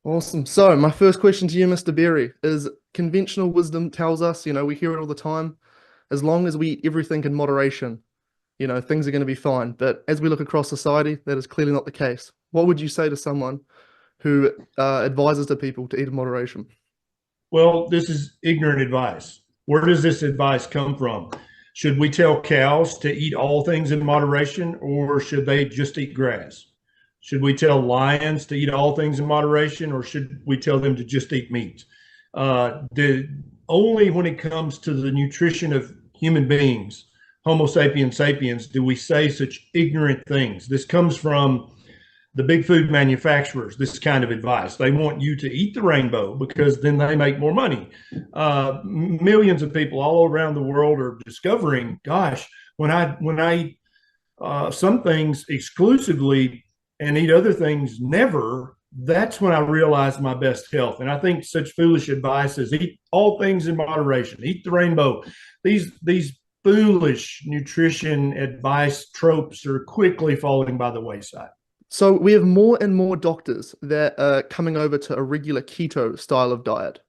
Awesome. So, my first question to you, Mr. Berry, is conventional wisdom tells us, we hear it all the time, as long as we eat everything in moderation, things are going to be fine. But as we look across society, that is clearly not the case. What would you say to someone who advises to people to eat in moderation? Well, this is ignorant advice. Where does this advice come from? Should we tell cows to eat all things in moderation, or should they just eat grass? Should we tell lions to eat all things in moderation, or should we tell them to just eat meat? Only when it comes to the nutrition of human beings, Homo sapiens sapiens, do we say such ignorant things. This comes from the big food manufacturers, this kind of advice. They want you to eat the rainbow because then they make more money. Millions of people all around the world are discovering, gosh, when I eat some things exclusively and eat other things never, that's when I realize my best health. And I think such foolish advice is eat all things in moderation, eat the rainbow. These foolish nutrition advice tropes are quickly falling by the wayside. So, we have more and more doctors that are coming over to a regular keto style of diet.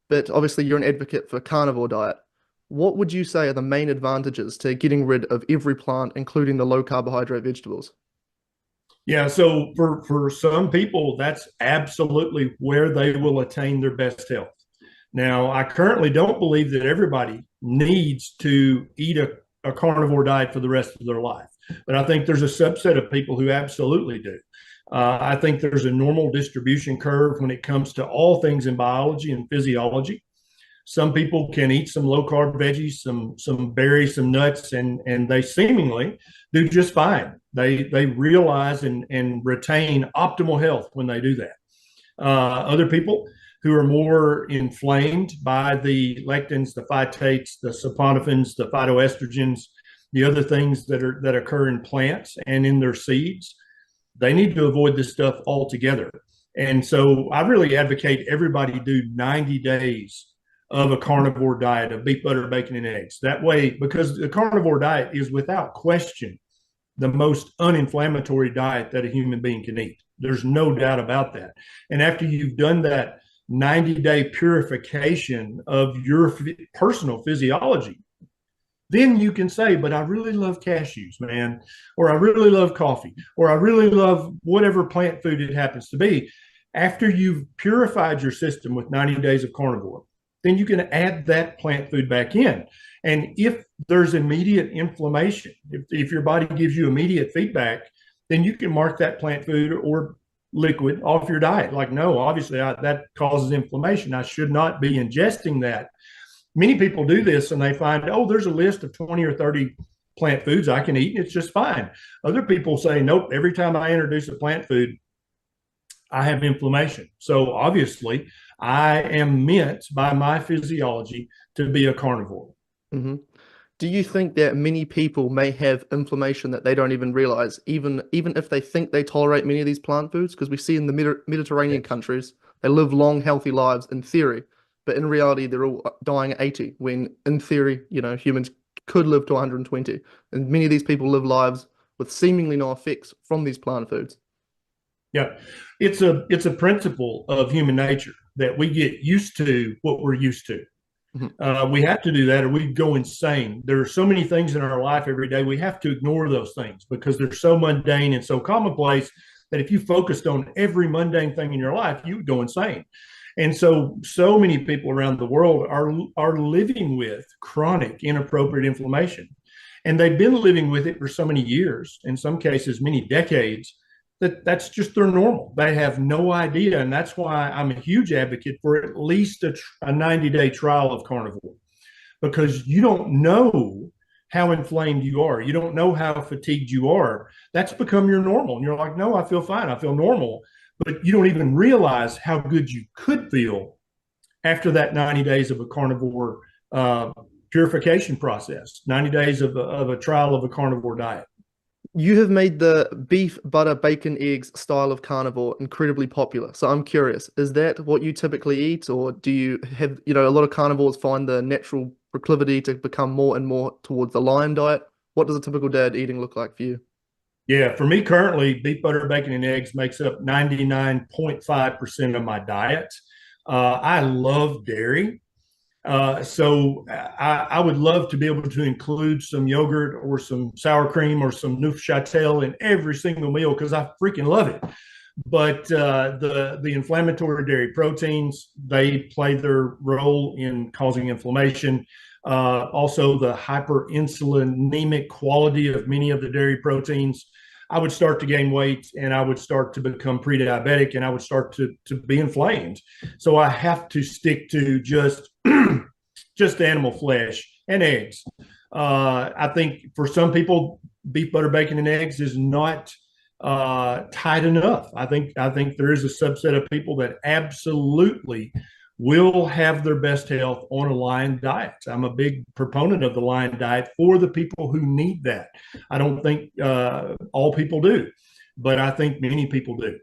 But obviously, you're an advocate for carnivore diet. What would you say are the main advantages to getting rid of every plant, including the low carbohydrate vegetables? Yeah, so for some people, that's absolutely where they will attain their best health. Now, I currently don't believe that everybody needs to eat a carnivore diet for the rest of their life, but I think there's a subset of people who absolutely do. I think there's a normal distribution curve when it comes to all things in biology and physiology. Some people can eat some low carb veggies, some berries, some nuts, and they seemingly do just fine. They realize and retain optimal health when they do that. Other people who are more inflamed by the lectins, the phytates, the saponifins, the phytoestrogens, the other things that occur in plants and in their seeds, they need to avoid this stuff altogether. And so I really advocate everybody do 90 days of a carnivore diet of beef, butter, bacon, and eggs. That way, because the carnivore diet is without question the most uninflammatory diet that a human being can eat. There's no doubt about that. And after you've done that 90-day purification of your personal physiology, then you can say, but I really love cashews, man, or I really love coffee, or I really love whatever plant food it happens to be. After you've purified your system with 90 days of carnivore, then you can add that plant food back in. And if there's immediate inflammation, if your body gives you immediate feedback, then you can mark that plant food or liquid off your diet. Like, no, obviously that causes inflammation. I should not be ingesting that. Many people do this and they find, oh, there's a list of 20 or 30 plant foods I can eat and it's just fine. Other people say, nope, every time I introduce a plant food, I have inflammation. So obviously, I am meant by my physiology to be a carnivore. Hmm. Do you think that many people may have inflammation that they don't even realize, even if they think they tolerate many of these plant foods? Because we see in the Mediterranean Yes. countries, they live long, healthy lives in theory, but in reality, they're all dying at 80, when in theory, humans could live to 120. And many of these people live lives with seemingly no effects from these plant foods. Yeah, it's a principle of human nature that we get used to what we're used to. Mhm. We have to do that, or we go insane. There are so many things in our life every day. We have to ignore those things because they're so mundane and so commonplace that if you focused on every mundane thing in your life, you would go insane. And so many people around the world are living with chronic inappropriate inflammation, and they've been living with it for so many years, in some cases, many decades, that's just their normal. They have no idea. And that's why I'm a huge advocate for at least a 90-day trial of carnivore, because you don't know how inflamed you are. You don't know how fatigued you are. That's become your normal. And you're like, no, I feel fine. I feel normal. But you don't even realize how good you could feel after that 90 days of a carnivore purification process, 90 days of a trial of a carnivore diet. You have made the beef, butter, bacon, eggs style of carnivore incredibly popular. So I'm curious, is that what you typically eat, or do you have, a lot of carnivores find the natural proclivity to become more and more towards the lion diet? What does a typical dad eating look like for you? Yeah, for me currently, beef, butter, bacon, and eggs makes up 99.5% of my diet. I love dairy. So I would love to be able to include some yogurt or some sour cream or some Neufchâtel in every single meal because I freaking love it. But the inflammatory dairy proteins, they play their role in causing inflammation. Also, the hyperinsulinemic quality of many of the dairy proteins. I would start to gain weight and I would start to become pre-diabetic and I would start to be inflamed. So I have to stick to just animal flesh and eggs. I think for some people, beef, butter, bacon, and eggs is not tight enough. I think there is a subset of people that absolutely will have their best health on a Lion diet. I'm a big proponent of the Lion diet for the people who need that. I don't think all people do, but I think many people do.